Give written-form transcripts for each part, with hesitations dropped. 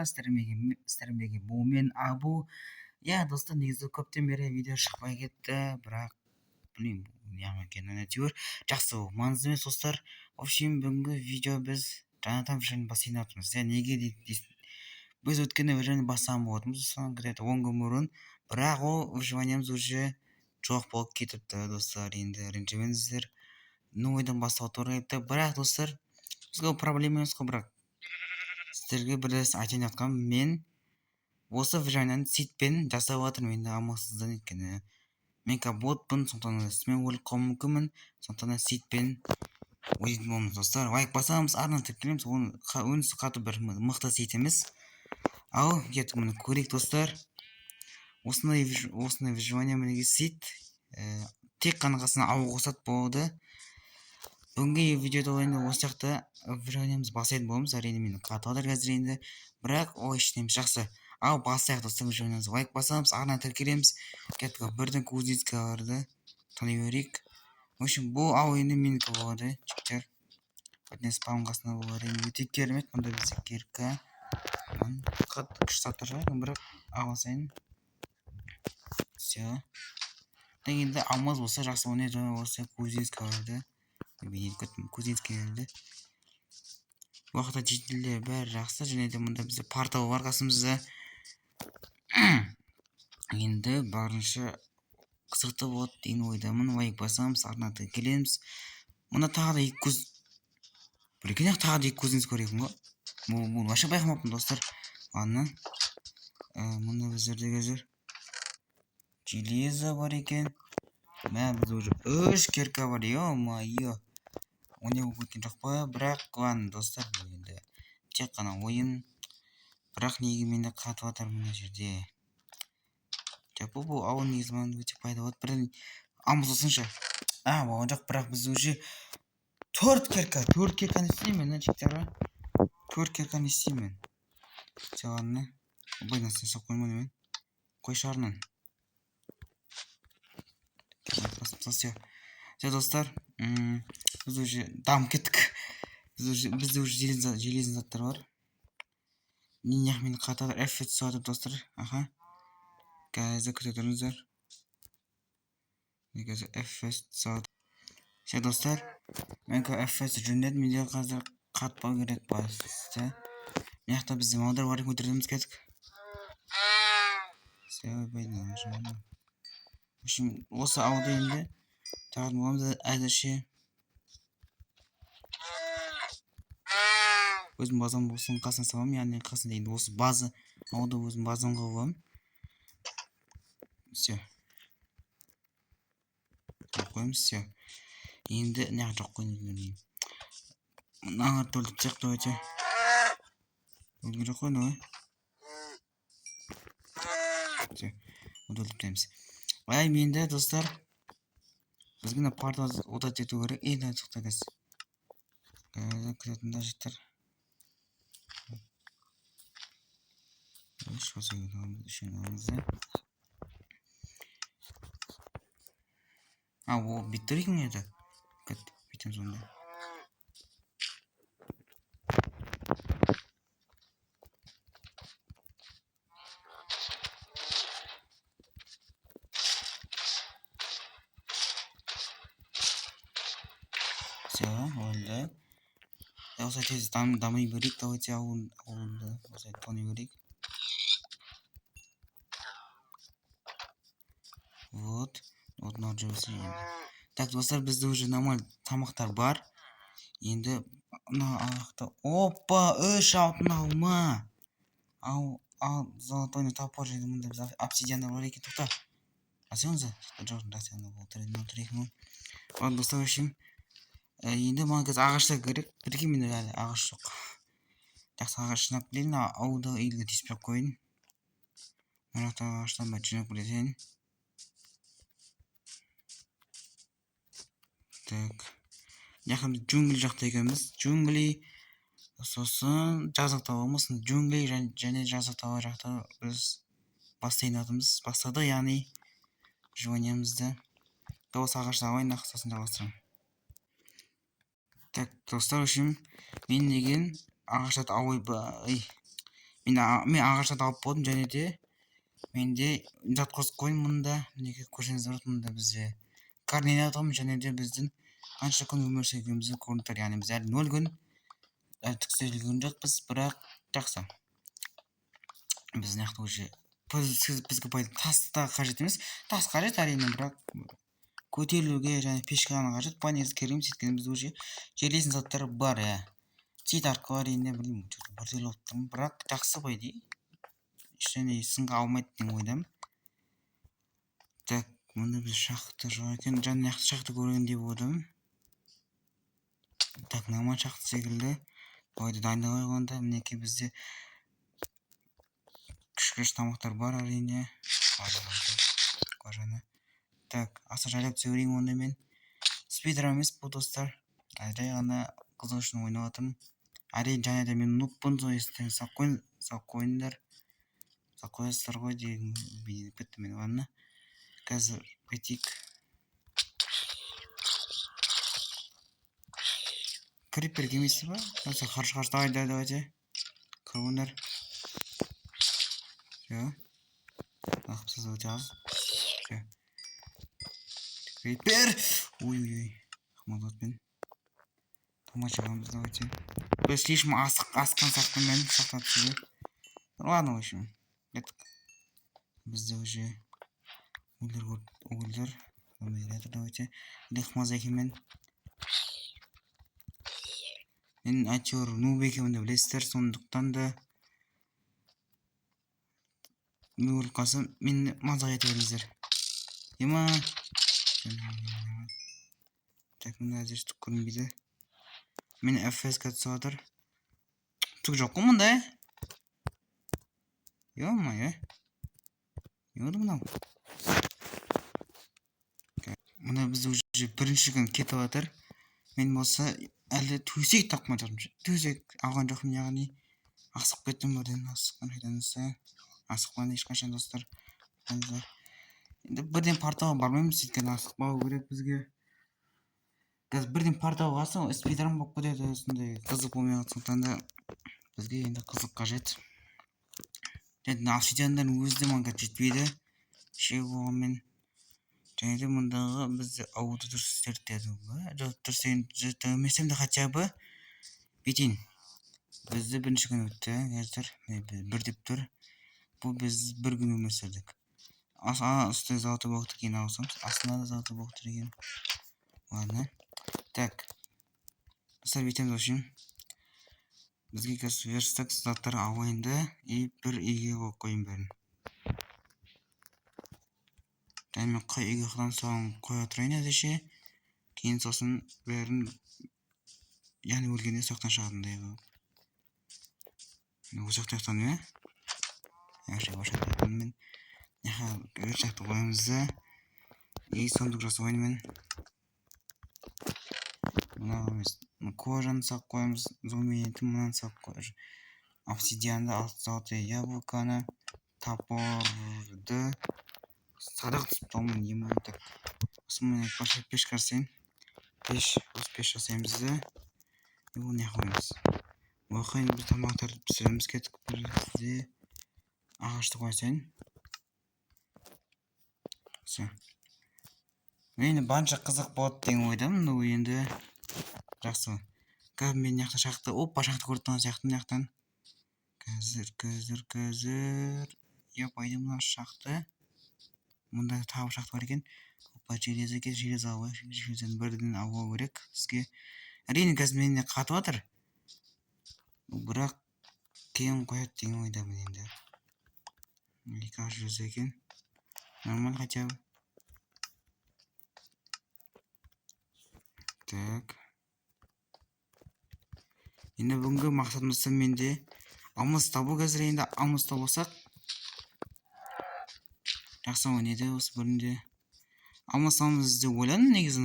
сіздермен бұл мен Абу. Иә, достар, негізі көптен бері видео шықпай кетті, бірақ білмеймін неғып екенін. Әйтеуір жақсы, маңызды емес достар. В общем, бүгінгі видео біз жаңадан выживание бастайтын жатырмыз. Неге дейсіз? Біз өткенде выживание бастаған болатынбыз, где-то 10 күн бұрын, бірақ ол выживаниеміз уже жоқ болып кетіпті, достар. Енді ренжімеңіздер. Ойдан бастауға тура келіпті, бірақ достар, бізге ол проблема емес қой, бірақ сіздерге бір нәрсе айтайын жатқам, мен осы выживаниені ситпен жасап жатырмын, енді амалсыздан, өйткені мен ботпын, сондықтан сізмен өліп қалуым мүмкінмін, сондықтан ситпен ойнайтын боламыз, достар. Лайк басамыз, артынан тіркелеміз, онысы қатты бір мықты сит емес. Ал кеттік, міне көрейік, достар. Осындай выживание мінеге сит тек қана қасына ау қосады болды. Бүгінгі видеода енді осы жақта выживаниеміз бастайтын боламыз. Әрине мен қатып жатыр қазір енді, бірақ ол ештеңе жақсы. Ал бастайық, достар, выживаниемізге лайк басамыз, артынан тіркелеміз. Кеттік, бірден кузнецке барды, тани берейік. В общем, бұл ау енді менікі болады, жіктер. Бірден спаун қасына болады, өте керемет, мұнда бізде кирка. Қатты күш саттар шығар, бірақ аласайын. Все. Енді алмаз болса жақсы ойнайды, осы кузнецке барды. Кузнецке келді. Уақытта жетілді, бәрі жақсы. Және де мұнда бізде портал бар қасымызда. Енді барынша қызықты болады деген ойдамын. Лайк басамыз, артынан тіркелеміз. Мұнда тағы да екі көз, бірген тағы да екі көзіңіз көрейін ғой. Бұл вообще байқамаппын, достар. Ладно. Мұнда біздерде қазір железо бар екен. Бізде уже 3 кирка бар, ё-моё. Оны болып кеткен жоқ па, бірақ ладно, достар, енді тек қана ойын. Бірақ неге менде қатып жатыр мына жерде? Бұл ауын негізі маған өте пайда болады. Бірден амыз осынша. Болған жоқ, бірақ біз уже 4 кирка не істеймін, жіктері. 4 кирка не істеймін. Все, ладно. Бұй нәрсе соқ қоймады мен. Қой шарынан. Все, достар, біз уже дамып кеттік. Бізде уже железін заттар бар. Неғып мені қатады, F-ет сұғатып, достар. Қазір күте тұрыңыздар. Қазір F-ет сұғатып. Все, достар, мен F-ет жүндеді, менде қазір қатпау керек басты. Мияқта бізде малдар бар, өтірдіміз кеттік. Все, байдың жұманы. Осы ауды енді тағын боламыз әзірше. Өзім базам болсын қасына салам, яғни қасына дейін осы базы ауды өзім базамға қоям. Все. Қойымыз, все. Енді неғып жоқ қойын. Мұнағы төліп сияқты өте. Өлген жоқ қойын, ой. Все. Өтіліп тәйміз. Менде, достар, бізгені портал отат ету керек. Енді тұқтайдыз. Күретінде жеттір. Что за еще намазы? Вот битрик мне это. Как битим зонда. Все, oldu. Olsa tez damı börik давайте oldu. Olsa toni börik. Вот нажимаем енді. Так, достар, бізде уже нормаль тамақтар бар. Енді опа, 3 алтын алма. Ал золотойны топор жеді, мұнда біз обсидианы бар екен. Тоқта. Асеңізі? Жоғын расияны бұл тұрекін. Ладно, достар, үшін. Енді маған қазір ағаштар керек. Бірге мен әлі ағаш жоқ. Жақсы ағаш жинап білейін. Ауды үйілге теспеп қойын. Мұрақты ағаштан бәт жинап білесен. Так. Жақын джунгли жақта екенбіз. Джунгли сосын жазықта болмасын. Джунгли және жазықта жақта біз бастайын атымыз. Бастады, яғни жуаниямызды. Осы ағашты алайын, сосын жалғастырам. Так, достар, үшін мен деген ағаштарды мен ағашты алып болдым, және де менде зат қосып қойдым. Мұнда мінекей көрсеңіздер болады, мұнда бізде координатом және де біздің қанша күн өмір сүргенімізді көрініп тұр. Яғни біз әлі 0 күн тікселген жоқпыз, бірақ жақсы. Біз нақты уже бізге тас та қажет емес. Тас қажет әрине, бірақ көтерілуге және пешке ғана қажет. По негізі керек емес, өйткені бізде уже жерлейтін заттар бар. Чит арқылы әрине білмеймін, бір түрлі болып тұрмын, бірақ жақсы по идее. Ештеңе сынға алмайды деген ойдамын. Так, мұнда біз шахта жоқ екен. Жаңа шахта көргендей болдым. Так, нормаль шахта секілді. Ойды дайындап қойғанда мінекей бізде күшкіш тамақтар бар әрине. Так, аса жайлап түсе берейін. Онда мен спидран емес бұл достар. Жай ғана қызық үшін ойнап жатырмын. Әрине және де мен нубпын, сондықтан сақ қойыңдар. Сақ қоясыздар ғой деген бітті мен. Ладно. Қазір қайтейік. Криппер келмейсіз ба? Осы қарш давайте. Көріңдер. Все. Ақпсыз өте аз. Все. Криппер! Ой-ой-ой. Молодпен. Тамаша қамыз давайте. Біз слишком асқан сақтым мен сақтап сізге. Ладно, в общем. Бізде уже угольдер. Давайте. Лехмаз екенмен. Мен әйтеуір нуб екенімді білесіздер, сондықтан да мен өліп қалсам мені мазақ ете беріңіздер. Ема. Так, мында әзір түк көрінбейді. Мен FPS-қа түсіп жатыр. Түк жоқ қой мұнда. Ема. Не болды мынау? Мына бізде уже бірінші күн кетіп жатыр. Мен болса әлі төсек тапқым жатырмын. Төсек алған жоқпын, яғни асығып кеттім бірден. Асықпан ешқашан достар. Енді бірден порталға бармаймыз, өйткені асықпау керек бізге. Қазір бірден порталға барсам спидран болып кетеді, осындай қызық болмай жатқандықтан да бізге енді қызық қажет. Және обсидиандардың өзі де маңға жетпейді. Ше болғанмен. Және де мұндағы бізді ауды дұрыс зерттеді. Дұрыс зерттемесем де хотя бы бүйтейін. Бізді бірінші күн өтті. Қазір бір деп тұр. Бұл біз бір күн өмір сүрдік. Үстіне золотой блокты кейін алсамыз. Астына да золотой блоктар екен. Ладно. Так. Достар бүйтеміз үшін. Бізге қазір верстак заттар алайынды и бір үйге қойын бәрін. Және мен қай үйге қыдан соң қоя тұрайын әзірше. Кейін сосын бәрін яғни өлгенде соқтан шығатындай болып. Осы жақтан ме? Осы мен жақты қойымызды и сондық жасап ойын мен кожаны сақ қойымыз, зомбиетті мұнан сақ қойыр, обсидианды, золотое яблоканы, топорды садақ түсіп талмын ема. Так, осымен пеш қарсайын. Осы пеш жасаймызды и оны қойымыз. Оқайын біз тамақтарды пісіреміз кетіп бірде ағашты қойсайын. Все. Мен банша қызық болады деген ойдамын, но енді жақсы. Қазір мен яқты шақты, опа шақты көріп тұрған сияқты яқтан. Қазір. Пайда мына шақты. Мұнда тағы шақты бар екен. Опа желез екен, желез алуы. Железден бірден алуы керек бізге. Әрине қазір менде қатып жатыр. Бірақ кейін қояды деген ойдамын енді. Екі ақ желез екен. Нормаль хотя бы. Так. Енді бүгінгі мақсатымызды менде алмас табу. Қазір енді алмас табылсақ жақсы ойнайды осы бірінде. Алмас табамыз деп ойладым негізі,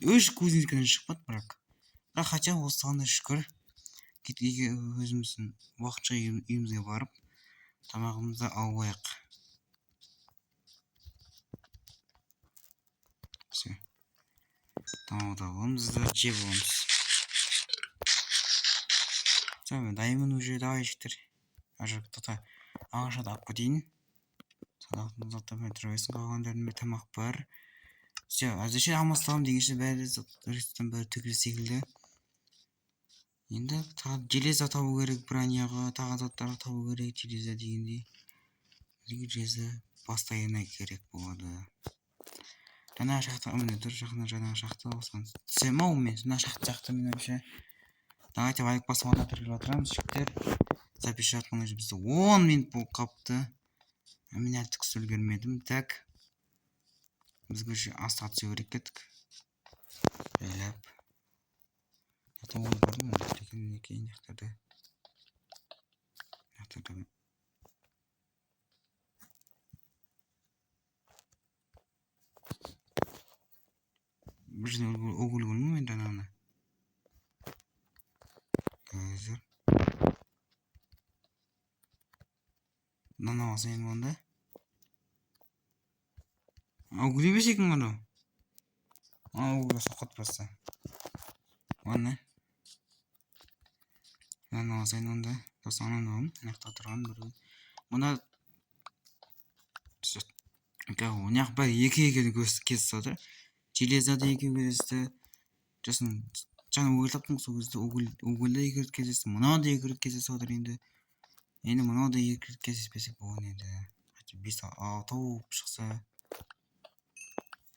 өш көзінікінен шықпады бірақ хотя осыған шүкір. Кеткеге өзіміздің уақытша үйімізге барып тамағымызды алайық. Все. Тамақты аламыз да жеп аламыз. Даймон уже, давай жіктер. Ажиг тота агашаад авахгүй дийн. Цаадаа зоттой метроос гоондэр нь тамах бар. Всё, а зачем амастам дигиш байрээс өөртөө байр төгрөсийг лээ. Энд та жилээс тавгэрэг браняга тагаатаар тавгэрэг жилээс дигинди. Жилээс постоянно хэрэг бод. Танаа шахта өмнө дөр шахна жана шахта усан. Сема умэн на шахтахта минь биш. Давайте вайк посмотрим перемотрим шиктер. Запишат мөн биш. 10 минут буу капты. Меня төгсөл гэрмэдэм так. Bizga assotsiya o'rik ketdik. Bo'lib. To'g'ri bormi? Lekin keyin yoqtirdi. Yoqtirdim. Bizni o'g'ilgulmi mendan ana. Hozir. Nana sen bunda. O'g'li beshik mana. O'g'li soqat bo'lsa. Mana. Nana sen bunda. To'sonam, naqta turgan bir. Buna Ага, унях ба екі кез содор. Жилезада екі кезді. Жасын жана ойлаптың сол кезде өгүлдө екі кездесті. Мынау да екі кездесті содор енді. Енді мынау да екі кездеспесе болған енді. Бес тауып шықса.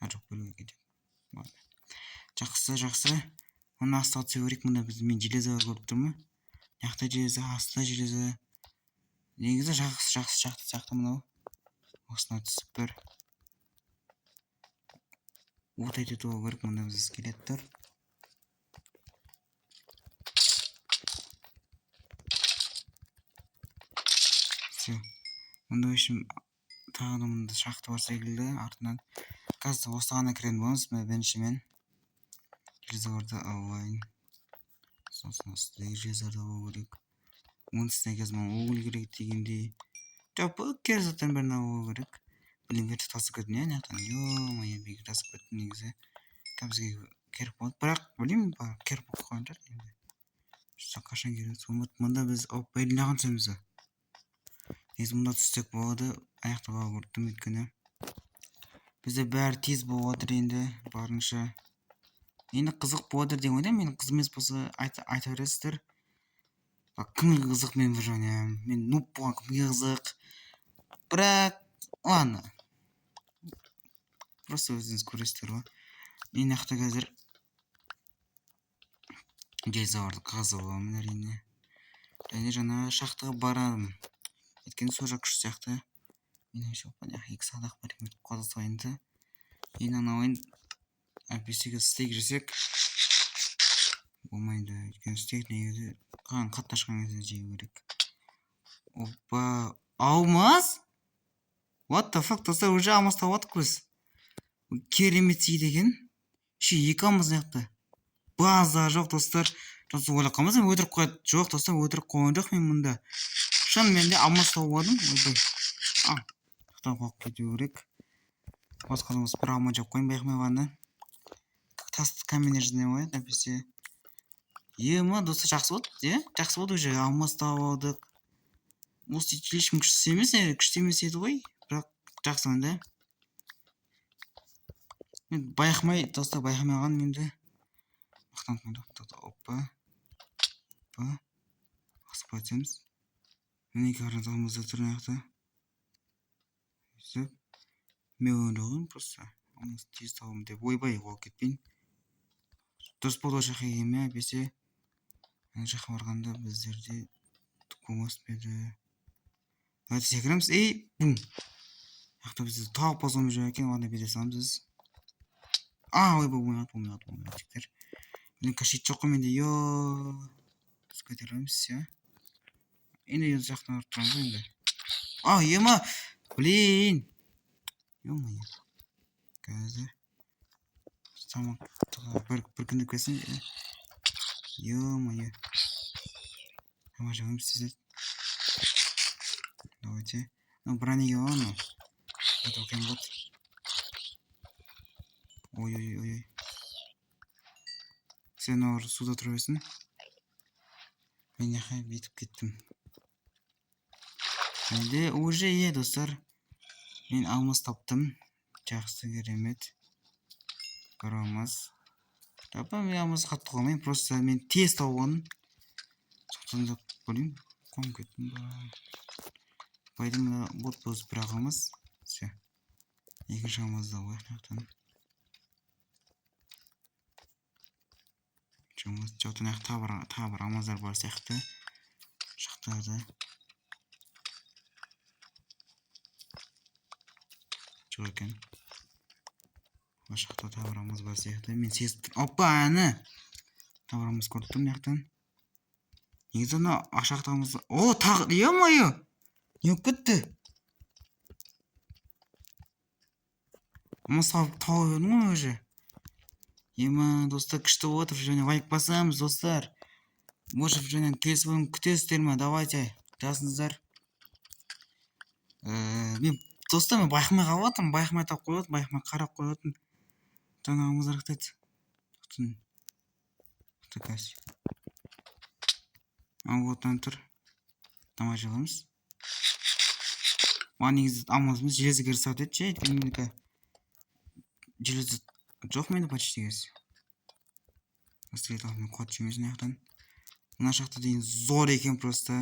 Жоқ бөлігі кетеді. Жақсы. Мына ассоция өрік мына мен железа көріп тұрмын. Яқта железа, аста железа. Негізі жақсы мынау. Осына түсіп бір. Вот эти то өрік мына біз скелеттер. Все. Мында үшін тағы мында шахта бар секілді. Артынан қазір осыған кірген боламыз. Біріншімен железорда алайын. Сосын железорда болу керек. Онсыз қазір оғыл керек дегендей. Жапы кер заттан бірін алу керек. Блин, это тасып кетті не? Ё-моё, бегі тасып кетті негізі. Бізге керек болды. Бірақ, білмеймін, керек болып қалған жоқ енді. Қашан керек? Мұнда біз байлаған сөзіміз. Негізі мұнда түссек болады. Аяқтауға көрдім өйткені. Бізде бәрі тез болады енді, барынша. Енді қызық болады деген ойдамын. Мен қызық емес болса айта бересіздер. Кімге қызық мен бір жағынан. Мен нуп болған кімге қызық. Бірақ, ладно. Просто өзіңіз көресіздер ғой. Мен нақты қазір железорды қазуым әрине. Және жаңа шахтаға барамын. Өйткені сол жақ күш сияқты. Мен еще екі садақ бар екен қозы ойынды. Енді ана ойын әпесеге стейк жесек болмайды. Өйткені стейк негізі қатты ашқан кезде жеу керек. Опа, алмаз? What the fuck, достар, уже алмаз тауып біз. Керемет сейді екен. Екі алмаз яқты. База жоқ, достар. Достар, ойлап қалмасам өтірік қойды. Жоқ, достар, өтірік қойған жоқ мен мұнда. Шынымен де алмаз тауып алдым. Ойбай. Тоқтап кету керек. Басқадан бір алма жоқ қойын байқамай. Тасты каменер жинай қояды, написе. Ема, достар, жақсы болды, е? Жақсы болды уже алмаз тауып алдық. Осы ешкім күшті емес еді ғой. Бірақ жақсы да. Мен байқамай, достар, байқамай қалған менде. Мақтан опа. Басып айтамыз. Мен екі қаратығымызда тұр аяқта. Сөп. Мен өндіғын просто. Оны тез тауым деп ойбай қол кетпейін. Дұрыс болды жаққа кеме, бесе. Ана жаққа барғанда біздерде түкіміз беді. Давайте секіреміз. Бум. Яқта бізді тауып бозғым жүр екен, оған беде саламыз. Ойбай, болмайды. Мен кашит жоқ қой менде, Біз көтереміз, все. Енді өз жақтан ұрып тұрмыз енді. Ема! Блин! Ё-моё. Қазір. Тамақ бір күндік кесін. Ё-моё. Ама жағым істесет. Давайте. Бронеге оно. Это окей вот. Ой. Сен ауыр суда тұрбайсың. Мен яқай бетіп кеттім. Менде уже иә достар. Мен алмаз таптым. Жақсы, керемет. Көреміз. Жалпы мен алмаз қатты қоймаймын, просто мен тез тауғаным. Соқтан деп көрейін. Қом кеттім ба. Байдың мына бот бозып бір ағамыз. Все. Екінші алмазды қойып. Жаудан ақ тағы бір алмаздар бар сияқты. Шықтарды. Жоқ екен. Шықта тағы бір алмаз бар сияқты. Мен сезіп... Опа, әні! Тағы бір алмаз көріп тұрмын яқтан. Негізі ана ашақты алмаз... О, тағы... Е-мойы! Не өп кетті? Алмаз тауып едім ғой уже. Ема, достар, күшті отыр. Және лайк басамыз, достар. Может, және келесі бөлім күтесіздер ме? Давайте, жазыңыздар. Мен достар, мен байқамай қалып жатырмын. Байқамай тап қойып жатырмын. Байқамай қарап қойып жатырмын. Жаңағымыз рахмет. Ал оттан тұр. Тамай жылымыз. Маған негізі алмазымыз железі кіріс ат еді. Өйткені менікі железі жоқ менде почти кез. Осылай мен қуат жемесін аяқтан. Мына жақта дейін зор екен просто.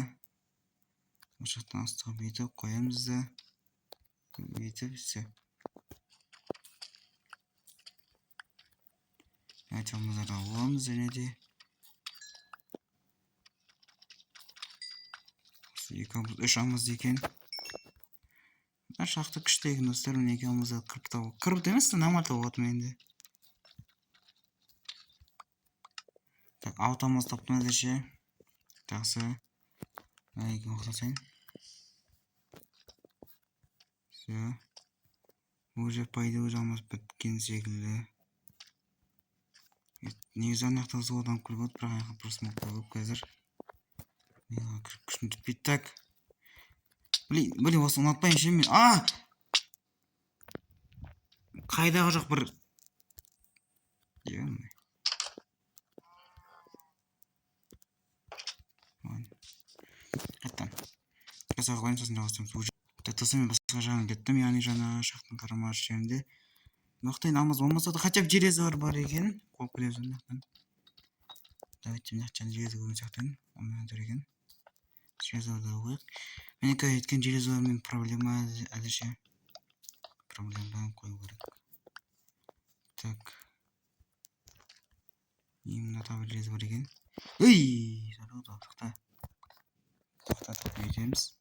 Мына жақтан астыға бүйтіп қоямыз да. Бүйтіп все. Айтамыздар аламыз және де. Үш алмаз екен. Мына жақта күшті екен достар. Міне екі алмазды қырып тауып. Қырып емес, намар тауып атым енді. Так, алты алмаз таптым әзірше. Жақсы. Екі оқытасайын. Все. Уже пайда уже алмаз біткен секілді. Негізі анаяқтан зодан көріп өт, бірақ аяққа просто мол көріп қазір. Мен күшін түтпейді. Так. Блин, осы ұнатпайын ше мен. Қайдағы жоқ бір. Ем. Қаттан. Қасаға қойын, сосын жалғастырамыз. Тәттісі мен басқа жағын кеттім, яғни жаңа шақтың қарамаш жерінде. Мақтайын алмаз болмаса да, хотя бы железі бар екен. Қол көреміз мынақтан. Давайте мынақтан железі көрген сияқтайын. Амандар екен. Железі да қойық. Менікі еткен железі мен проблема әзірше. Проблема қою керек. Так. Мына тағы железі бар екен. Ой! Тоқта. Тоқтатып өйтеміз.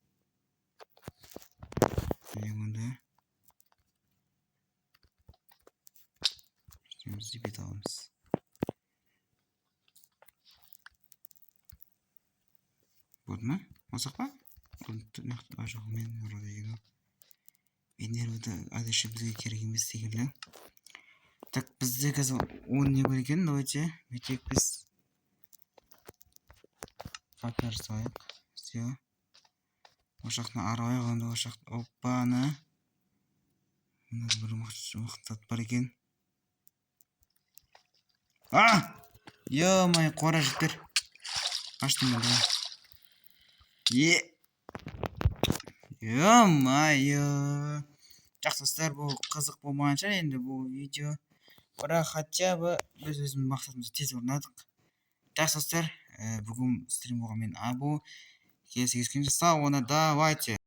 Енді жұмысты бет аламыз. Болды ма? Осақ па? Жоқ, мен ұрады егін. Энервіді әдеші бізге керек емес дегенлі. Так, бізде қазір 10 не бар екен. Давайте бетек біз фактор жасайық. Все. Ошақтың арайық, онда ошақты. Оппаны. Мына бір мақтат бар екен. Ё-май, қора жіптер. Аштым ба? Ё-май. Жақсы достар, бұл қызық болмағанша енді бұл видео. Бірақ хотя бы біз өзіміз мақсатымызды тез орнадық. Жақсы достар, бүгін стрим болған мен Абу. Келесі кездескенше сау, давайте.